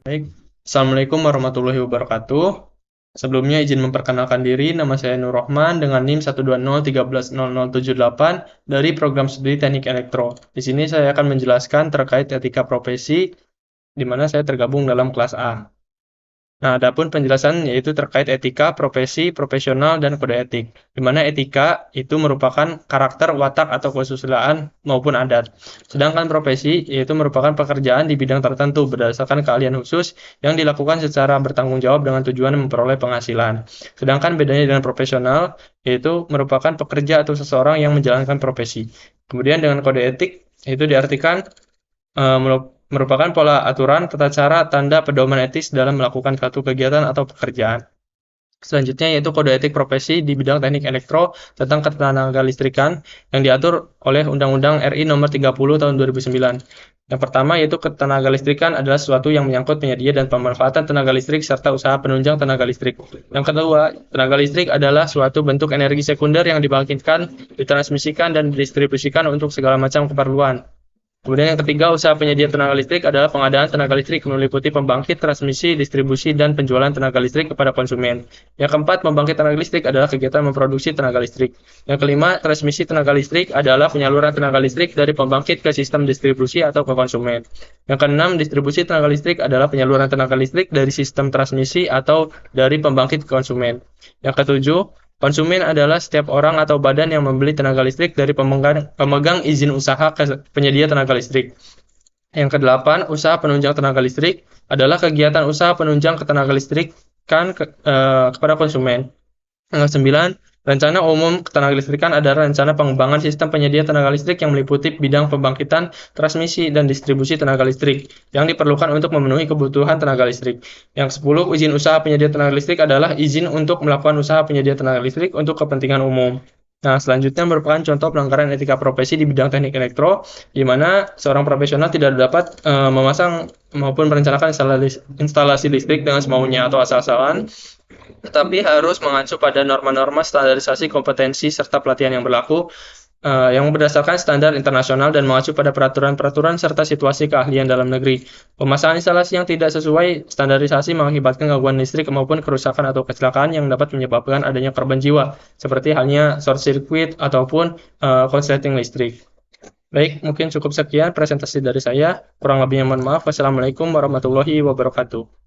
Baik, Assalamualaikum warahmatullahi wabarakatuh. Sebelumnya izin memperkenalkan diri, nama saya Nur Rohman dengan NIM 120130078 dari program studi Teknik Elektro. Di sini saya akan menjelaskan terkait etika profesi, di mana saya tergabung dalam kelas A. Nah, adapun penjelasan yaitu terkait etika, profesi, profesional, dan kode etik. Di mana etika itu merupakan karakter, watak, atau kesusilaan maupun adat. Sedangkan profesi yaitu merupakan pekerjaan di bidang tertentu berdasarkan keahlian khusus yang dilakukan secara bertanggung jawab dengan tujuan memperoleh penghasilan. Sedangkan bedanya dengan profesional yaitu merupakan pekerja atau seseorang yang menjalankan profesi. Kemudian dengan kode etik itu diartikan eh, merupakan pola aturan, tata cara, tanda pedoman etis dalam melakukan suatu kegiatan atau pekerjaan. Selanjutnya yaitu kode etik profesi di bidang teknik elektro tentang ketenaga listrikan yang diatur oleh Undang-Undang RI Nomor 30 Tahun 2009. Yang pertama yaitu ketenaga listrikan adalah sesuatu yang menyangkut penyedia dan pemanfaatan tenaga listrik serta usaha penunjang tenaga listrik. Yang kedua, tenaga listrik adalah suatu bentuk energi sekunder yang dibangkitkan, ditransmisikan, dan didistribusikan untuk segala macam keperluan. Kemudian yang ketiga, usaha penyedia tenaga listrik adalah pengadaan tenaga listrik meliputi pembangkit, transmisi, distribusi, dan penjualan tenaga listrik kepada konsumen. Yang keempat, pembangkit tenaga listrik adalah kegiatan memproduksi tenaga listrik. Yang kelima, transmisi tenaga listrik adalah penyaluran tenaga listrik dari pembangkit ke sistem distribusi atau ke konsumen. Yang keenam, distribusi tenaga listrik adalah penyaluran tenaga listrik dari sistem transmisi atau dari pembangkit ke konsumen. Yang ketujuh, konsumen adalah setiap orang atau badan yang membeli tenaga listrik dari pemegang izin usaha ke penyedia tenaga listrik. Yang kedelapan, usaha penunjang tenaga listrik adalah kegiatan usaha penunjang tenaga listrik kepada konsumen. Yang kesembilan, rencana umum ketenagalistrikan adalah rencana pengembangan sistem penyedia tenaga listrik yang meliputi bidang pembangkitan, transmisi, dan distribusi tenaga listrik yang diperlukan untuk memenuhi kebutuhan tenaga listrik. Yang sepuluh, izin usaha penyedia tenaga listrik adalah izin untuk melakukan usaha penyedia tenaga listrik untuk kepentingan umum. Nah, selanjutnya merupakan contoh pelanggaran etika profesi di bidang teknik elektro, di mana seorang profesional tidak dapat memasang maupun merencanakan instalasi listrik dengan semaunya atau asal-asalan, tetapi harus mengacu pada norma-norma standarisasi kompetensi serta pelatihan yang berlaku yang berdasarkan standar internasional dan mengacu pada peraturan-peraturan serta situasi keahlian dalam negeri. Pemasangan instalasi yang tidak sesuai standarisasi mengakibatkan gangguan listrik maupun kerusakan atau kecelakaan yang dapat menyebabkan adanya korban jiwa, seperti halnya short circuit ataupun korsleting listrik. Baik, mungkin cukup sekian presentasi dari saya. Kurang lebihnya mohon maaf. Wassalamualaikum warahmatullahi wabarakatuh.